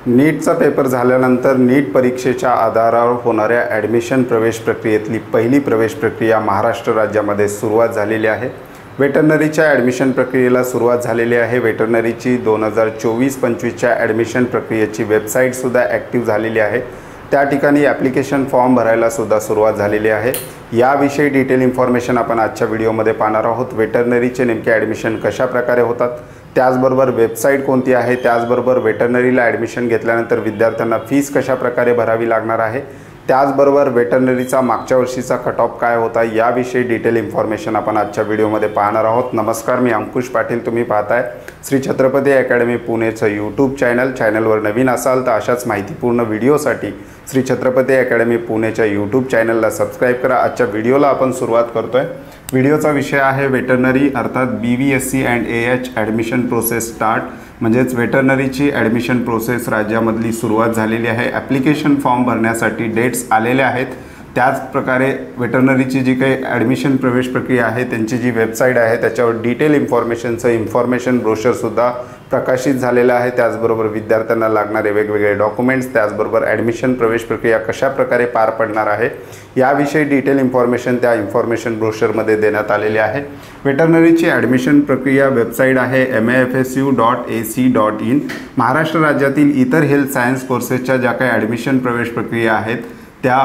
नीटचा paper झाल्यानंतर नीट परीक्षेच्या आधारावर होणाऱ्या ॲडमिशन प्रवेश प्रक्रियेतली पहिली प्रवेश प्रक्रिया महाराष्ट्र राज्यामध्ये सुरुवात झालेली आहे। वेटरनरीच्या ॲडमिशन प्रक्रियेला सुरुवात झालेली आहे। वेटरनरीची 2024-25च्या ॲडमिशन प्रक्रियेची वेबसाईटसुद्धा ॲक्टिव्ह झालेली आहे। त्या ठिकाणी ॲप्लिकेशन फॉर्म भरायला सुद्धा सुरुवात झालेली आहे। याविषयी डिटेल इन्फॉर्मेशन आपण आजच्या व्हिडिओमध्ये पाहणार आहोत। वेटरनरीचे नेमके ॲडमिशन कशा प्रकारे होतात, त्याचबरोबर वेबसाईट कोणती आहे, त्याचबरोबर वेटरनरीला ॲडमिशन घेतल्यानंतर विद्यार्थ्यांना फीस कशा प्रकारे भरावी लागणार आहे, त्याचबरोबर वेटरनरीचा मागच्या वर्षीचा कट ऑफ काय होता, याविषयी डिटेल इन्फॉर्मेशन आपण आजच्या व्हिडिओमध्ये पाहणार आहोत। नमस्कार, मी अंकुश पाटील। तुम्ही पाहताय श्री छत्रपती अकॅडमी पुणेचं यूट्यूब चॅनलवर नवीन असाल तर अशाच माहितीपूर्ण व्हिडिओसाठी श्री छत्रपती अकॅडमी पुणेच्या यूट्यूब चॅनलला सबस्क्राईब करा। आजच्या व्हिडिओला आपण सुरुवात करतोय। व्हिडिओचा विषय आहे वेटरनरी अर्थात BVSC and AH admission process start, म्हणजेच वेटरनरीची ॲडमिशन प्रोसेस राज्यामधली सुरुवात झालेली आहे। ॲप्लिकेशन फॉर्म भरण्यासाठी डेट्स आलेले आहेत। त्याच प्रकारे वेटरनरीची जी काही ॲडमिशन प्रवेश प्रक्रिया आहे त्यांची जी वेबसाईट आहे त्याच्यावर डिटेल इन्फॉर्मेशन ब्रोशरसुद्धा प्रकाशित झालेलं आहे। त्याचबरोबर विद्यार्थ्यांना लागणारे वेगवेगळे डॉक्युमेंट्स, त्याचबरोबर ॲडमिशन प्रवेश प्रक्रिया कशा प्रकारे पार पडणार आहे याविषयी डिटेल इन्फॉर्मेशन त्या इन्फॉर्मेशन ब्रोशरमध्ये देण्यात आलेली आहे। वेटरनरीची ॲडमिशन प्रक्रिया वेबसाईट आहे mafsu.ac.in। महाराष्ट्र राज्यातील इतर हेल्थ सायन्स कोर्सेसच्या ज्या काही ॲडमिशन प्रवेश प्रक्रिया आहेत त्या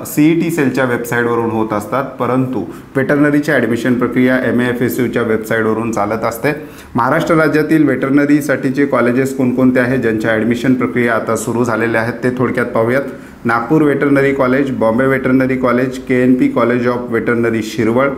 CET सेलच्या वेबसाईटवरून होत असतात, परंतु वेटरनरीची ॲडमिशन प्रक्रिया MAFSUच्या वेबसाईटवरून चालत असते। महाराष्ट्र राज्यातील वेटरनरीसाठीचे कॉलेजेस कोणकोणते आहेत ज्यांच्या ॲडमिशन प्रक्रिया आता सुरू झालेल्या आहेत ते थोडक्यात पाहूयात। Nagpur veterinary college, Bombay veterinary college, KNP college of veterinary Shirwal,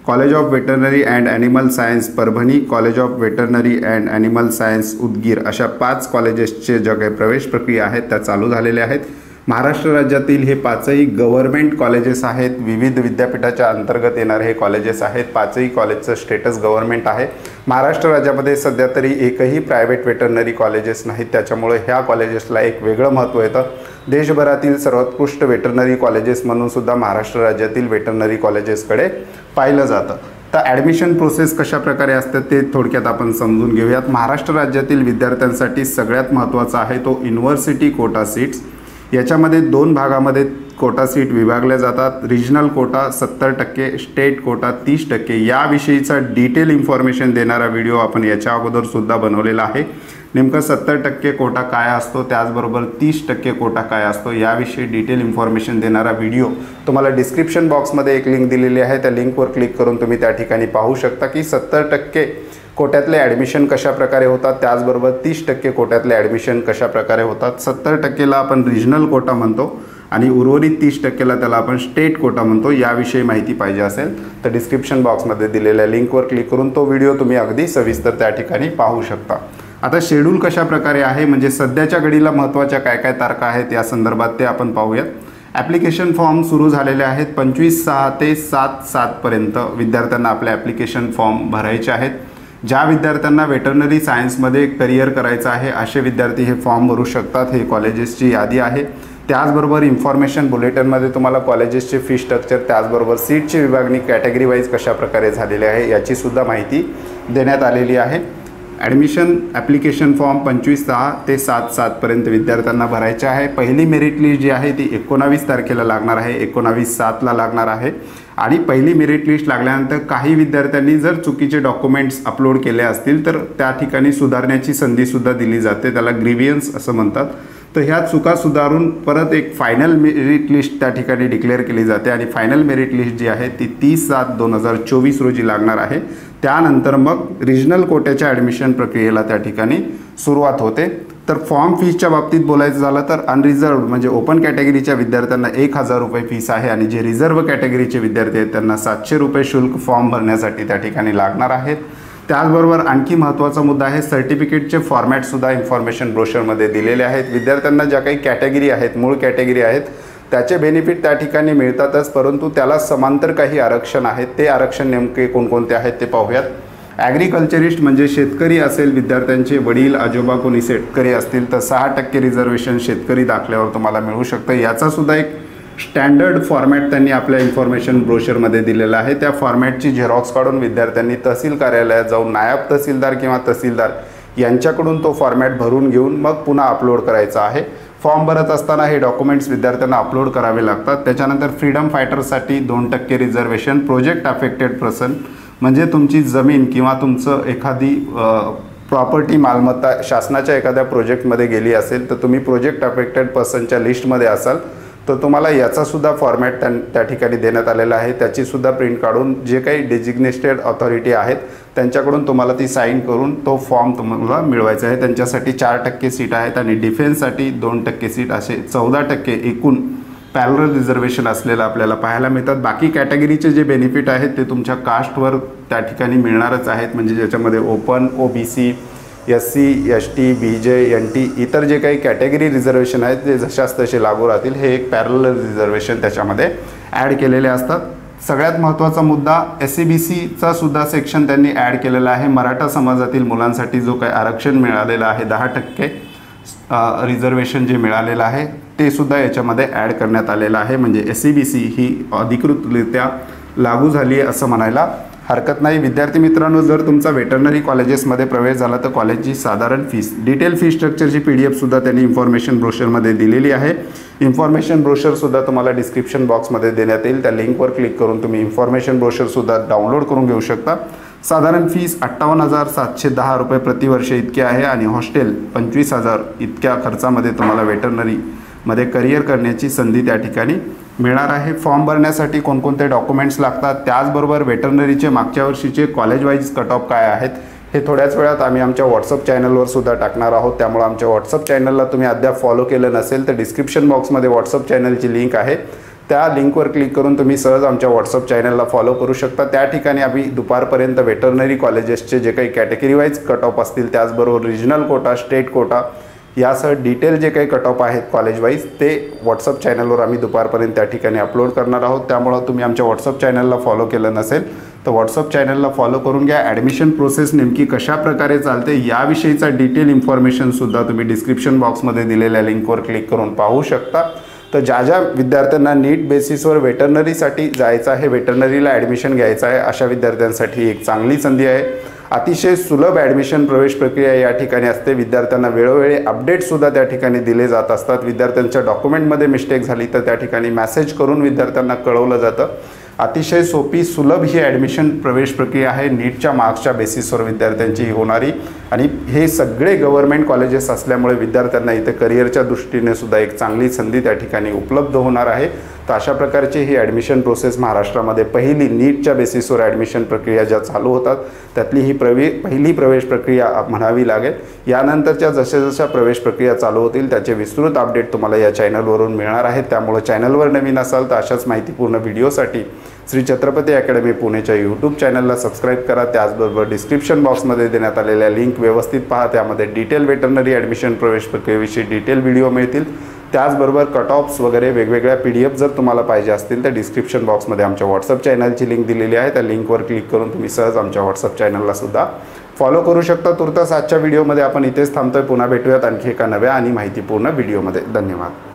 college of veterinary and animal science Parbhani, college of veterinary and animal science Udgir, अशा 5 कॉलेजेसचे ज्या काही प्रवेश प्रक्रिया आहेत त्या चालू झालेल्या आहेत। महाराष्ट्र राज्यातील हे 5ही गव्हर्नमेंट कॉलेजेस आहेत। विविध विद्यापीठाच्या अंतर्गत येणारे हे कॉलेजेस आहेत। 5ही कॉलेजचं स्टेटस गव्हर्नमेंट आहे। महाराष्ट्र राज्यामध्ये सध्या तरी एकही प्रायव्हेट वेटरनरी कॉलेजेस नाहीत, त्याच्यामुळे ह्या कॉलेजेसला एक वेगळं महत्त्व येतं। देशभरातील सर्वोत्कृष्ट वेटरनरी कॉलेजेस म्हणून सुद्धा महाराष्ट्र राज्यातील वेटरनरी कॉलेजेसकडे पाहिलं जातं। तर ॲडमिशन प्रोसेस कशा प्रकारे असते ते थोडक्यात आपण समजून घेऊयात। महाराष्ट्र राज्यातील विद्यार्थ्यांसाठी सगळ्यात महत्त्वाचा आहे तो युनिव्हर्सिटी कोटा सीट्स। याच्यामध्ये 2 भागामध्ये कोटा सीट विभागल्या जातात। Regional quota 70%, state quota 30%। याविषयीचा डिटेल इन्फॉर्मेशन देणारा व्हिडिओ आपण याच्या अगोदर सुद्धा बनवलेला आहे। नेमकं 70% कोटा काय असतो, त्याचबरोबर 30% कोटा काय असतो याविषयी डिटेल इन्फॉर्मेशन देणारा व्हिडिओ तुम्हाला डिस्क्रिप्शन बॉक्समध्ये एक लिंक दिलेली आहे। त्या लिंकवर क्लिक करून तुम्ही त्या ठिकाणी पाहू शकता की 70% कोट्यातले ॲडमिशन कशा प्रकारे होतात, त्याचबरोबर 30% कोट्यातले ॲडमिशन कशा प्रकारे होतात। 70%ला आपण रिजनल कोटा म्हणतो आणि उर्वरित 30%ला त्याला आपण स्टेट कोटा म्हणतो। याविषयी माहिती पाहिजे असेल तर डिस्क्रिप्शन बॉक्समध्ये दिलेल्या लिंकवर क्लिक करून तो व्हिडिओ तुम्ही अगदी सविस्तर त्या ठिकाणी पाहू शकता। आता शेड्यूल कशा प्रकारे आहे, म्हणजे सध्याच्या घडीला महत्त्वाच्या काय काय तारखा आहेत या संदर्भात ते आपण पाहूयात। ॲप्लिकेशन फॉर्म सुरू झालेले आहेत। 25/6 ते 7/7 पर्यंत विद्यार्थ्यांना आपले ॲप्लिकेशन फॉर्म भरायचे आहेत। ज्या विद्यार्थ्यांना वेटरनरी सायन्समध्ये करिअर करायचं आहे असे विद्यार्थी हे फॉर्म भरू शकतात। हे कॉलेजेसची यादी आहे। त्याचबरोबर इन्फॉर्मेशन बुलेटिनमध्ये तुम्हाला कॉलेजेसचे फी स्ट्रक्चर, त्याचबरोबर सीटची विभागणी कॅटेगरी वाईज कशा प्रकारे झालेली आहे याचीसुद्धा माहिती देण्यात आलेली आहे। ॲडमिशन ॲप्लिकेशन फॉर्म 25/6 ते 7/7 पर्यंत विद्यार्थ्यांना भरायचे आहे। पहिली मेरिट लिस्ट जी आहे ती 19 तारखेला लागणार आहे, 19/7ला लागणार आहे। आणि पहिली मेरिट लिस्ट लागल्यानंतर काही विद्यार्थ्यांनी जर चुकीचे डॉक्युमेंट्स अपलोड केले असतील तर त्या ठिकाणी सुधारण्याची संधीसुद्धा दिली जाते, त्याला ग्रीव्हियन्स असं म्हणतात। तर ह्या चुका सुधारून परत एक फायनल मेरिट लिस्ट त्या ठिकाणी डिक्लेअर केली जाते आणि फायनल मेरिट लिस्ट जी आहे ती 30/7/2024 रोजी लागणार आहे। त्यानंतर मग रिजनल कोट्याच्या ॲडमिशन प्रक्रियेला त्या ठिकाणी सुरुवात होते। तर फॉर्म फीसच्या बाबतीत बोलायचं झालं तर अनरिझर्व्ड म्हणजे ओपन कॅटेगरीच्या विद्यार्थ्यांना 1000 रुपये फीस आहे आणि जे रिझर्व्ह कॅटेगरीचे विद्यार्थी आहेत त्यांना 700 रुपये शुल्क फॉर्म भरण्यासाठी त्या ठिकाणी लागणार आहेत। त्याचबरोबर आणखी महत्त्वाचा मुद्दा आहे सर्टिफिकेटचे फॉर्मॅटसुद्धा इन्फॉर्मेशन ब्रोशरमध्ये दिलेले आहेत। विद्यार्थ्यांना ज्या काही कॅटेगरी आहेत, मूळ कॅटेगरी आहेत, त्याचे बेनिफिट त्या ठिकाणी मिळतातच, परंतु त्याला समांतर काही आरक्षण आहेत। ते आरक्षण नेमके कोणकोणते आहेत ते पाहूयात। ॲग्रिकल्चरिस्ट म्हणजे शेतकरी असेल, विद्यार्थ्यांचे वडील आजोबा कोणी शेतकरी असतील तर 6% रिझर्वेशन शेतकरी दाखल्यावर तुम्हाला मिळू शकतं। याचासुद्धा एक स्टँडर्ड फॉर्मॅट त्यांनी आपल्या इन्फॉर्मेशन ब्रोशरमध्ये दिलेला आहे। त्या फॉर्मॅटची झेरॉक्स काढून विद्यार्थ्यांनी तहसील कार्यालयात जाऊन नायब तहसीलदार किंवा तहसीलदार यांच्याकडून तो फॉर्मॅट भरून घेऊन मग पुन्हा अपलोड करायचा आहे। फॉर्म भरत असताना हे डॉक्युमेंट्स विद्यार्थ्यांना अपलोड करावे लागतात। त्याच्यानंतर फ्रीडम फायटरसाठी 2% रिझर्वेशन, प्रोजेक्ट अफेक्टेड पर्सन म्हणजे तुमची जमीन किंवा तुमचं एखादी प्रॉपर्टी मालमत्ता शासनाच्या एखाद्या प्रोजेक्टमध्ये गेली असेल तर तुम्ही प्रोजेक्ट अफेक्टेड पर्सनच्या लिस्टमध्ये असाल तर तुम्हाला याचासुद्धा फॉर्मॅट त्या ठिकाणी देण्यात आलेला आहे। त्याचीसुद्धा प्रिंट काढून जे काही डेजिग्नेटेड ऑथॉरिटी आहेत त्यांच्याकडून तुम्हाला ती साईन करून तो फॉर्म तुम्हाला मिळवायचा आहे। त्यांच्यासाठी 4% सीट आहेत आणि डिफेन्ससाठी 2% सीट, असे 14% एकूण पॅरलल रिझर्वेशन असलेलं आपल्याला पाहायला मिळतात। बाकी कॅटेगरीचे जे बेनिफिट आहेत ते तुमच्या कास्टवर त्या ठिकाणी मिळणारच आहेत, म्हणजे ज्याच्यामध्ये open, OBC, SC, ST, BJ, NT इतर जे काही कॅटेगरी रिझर्वेशन आहेत ते जशास तसे लागू राहतील। हे एक पॅरलल रिझर्वेशन त्याच्यामध्ये ॲड केलेले असतात। सगळ्यात महत्त्वाचा मुद्दा SCBCचा सुद्धा सेक्शन त्यांनी ॲड केलेला आहे। मराठा समाजातील मुलांसाठी जो काही आरक्षण मिळालेलं आहे 10% रिझर्वेशन जे मिळालेलं आहे ते सुद्धा याच्यामध्ये ॲड करण्यात आलेलं आहे। म्हणजे SCBC ही अधिकृतरित्या लागू झाली आहे असं म्हणायला हरकत नाही। विद्यार्थी मित्रांनो, जर तुमचा वेटरनरी कॉलेजेसमध्ये प्रवेश झाला तर कॉलेजची साधारण फीस, डिटेल फी स्ट्रक्चरची PDF सुद्धा त्यांनी इन्फॉर्मेशन ब्रोशरमध्ये दिलेली आहे। इन्फॉर्मेशन ब्रोशरसुद्धा तुम्हाला डिस्क्रिप्शन बॉक्समध्ये देण्यात येईल, त्या लिंकवर क्लिक करून तुम्ही इन्फॉर्मेशन ब्रोशरसुद्धा डाउनलोड करून घेऊ शकता। साधारण फीस 58,710 रुपये प्रतिवर्ष इतके आहे आणि हॉस्टेल 25,000 इतक्या खर्चामध्ये तुम्हाला वेटरनरीमध्ये करिअर करण्याची संधी त्या ठिकाणी मिळणार आहे। फॉर्म भरण्यासाठी कोणकोणते डॉक्युमेंट्स लागतात, त्याचबरोबर वेटरनरीचे मागच्या वर्षीचे कॉलेज वाईज कट ऑफ काय आहेत हे थोड्याच वेळात आम्ही आमच्या व्हॉट्सअप चॅनलवर सुद्धा टाकणार आहोत। त्यामुळे आमच्या व्हॉट्सअप चॅनलला तुम्ही अद्याप फॉलो केलं नसेल तर डिस्क्रिप्शन बॉक्समध्ये व्हॉट्सअप चॅनलची लिंक आहे, त्या लिंकवर क्लिक करून तुम्ही सहज आमच्या व्हॉट्सअप चॅनलला फॉलो करू शकता। त्या ठिकाणी आम्ही दुपारपर्यंत वेटरनरी कॉलेजेसचे जे काही कॅटेगरी वाईज कट ऑफ असतील, त्याचबरोबर रिजनल कोटा, स्टेट कोटा यासह डिटेल जे काही कट ऑफ आहेत कॉलेज वाईज ते व्हॉट्सअप चॅनलवर आम्ही दुपारपर्यंत त्या ठिकाणी अपलोड करणार आहोत। त्यामुळे तुम्ही आमच्या व्हॉट्सअप चॅनलला फॉलो केलं नसेल तर व्हॉट्सअप चॅनलला फॉलो करून घ्या। ॲडमिशन प्रोसेस नेमकी कशा प्रकारे चालते याविषयीचा डिटेल इन्फॉर्मेशनसुद्धा तुम्ही डिस्क्रिप्शन बॉक्समध्ये दिलेल्या लिंकवर क्लिक करून पाहू शकता। तर ज्या विद्यार्थ्यांना नीट बेसिसवर वेटरनरीसाठी जायचं आहे, वेटरनरीला ॲडमिशन घ्यायचं आहे, अशा विद्यार्थ्यांसाठी एक चांगली संधी आहे। अतिशय सुलभ ॲडमिशन प्रवेश प्रक्रिया या ठिकाणी असते। विद्यार्थ्यांना वेळोवेळी अपडेटसुद्धा त्या ठिकाणी दिले जात असतात। विद्यार्थ्यांच्या डॉक्युमेंटमध्ये मिस्टेक झाली तर त्या ठिकाणी मेसेज करून विद्यार्थ्यांना कळवलं जातं। अतिशय सोपी सुलभ ही ॲडमिशन प्रवेश प्रक्रिया आहे, नीटच्या मार्क्सच्या बेसिसवर विद्यार्थ्यांची होणारी, आणि हे सगळे गव्हर्नमेंट कॉलेजेस असल्यामुळे विद्यार्थ्यांना इथे करिअरच्या दृष्टीने सुद्धा एक चांगली संधी त्या ठिकाणी उपलब्ध होणार आहे। तर अशा प्रकारची ही ॲडमिशन प्रोसेस महाराष्ट्रामध्ये पहिली नीटच्या बेसिसवर ॲडमिशन प्रक्रिया ज्या चालू होतात त्यातली ही पहिली प्रवेश प्रक्रिया म्हणावी लागेल। यानंतरच्या जशा प्रवेश प्रक्रिया चालू होतील त्याचे विस्तृत अपडेट तुम्हाला या चॅनलवरून मिळणार आहेत। त्यामुळे चॅनलवर नवीन असाल तर अशाच माहितीपूर्ण व्हिडिओसाठी श्री छत्रपती अकॅडमी पुणेच्या यूट्यूब चॅनलला सबस्क्राईब करा। त्याचबरोबर डिस्क्रिप्शन बॉक्समध्ये देण्यात आलेल्या लिंक व्यवस्थित पहा, त्यामध्ये डिटेल वेटरनरी ॲडमिशन प्रवेश प्रक्रियेविषयी डिटेल व्हिडिओ मिळतील। त्याचबरोबर कट ऑफ्स वगैरे वेगवेगळ्या PDF जर तुम्हाला पाहिजे असतील तर डिस्क्रिप्शन बॉक्समध्ये आमच्या व्हॉट्सअप चॅनलची लिंक दिलेली आहे, त्या लिंकवर क्लिक करून तुम्ही सहज आमच्या व्हॉट्सअप चॅनलला सुद्धा फॉलो करू शकता। तुर्तास आजच्या व्हिडिओमध्ये आपण इथेच थांबतोय, पुन्हा भेटूयात आणखी एका नव्या आणि माहितीपूर्ण व्हिडिओमध्ये। धन्यवाद।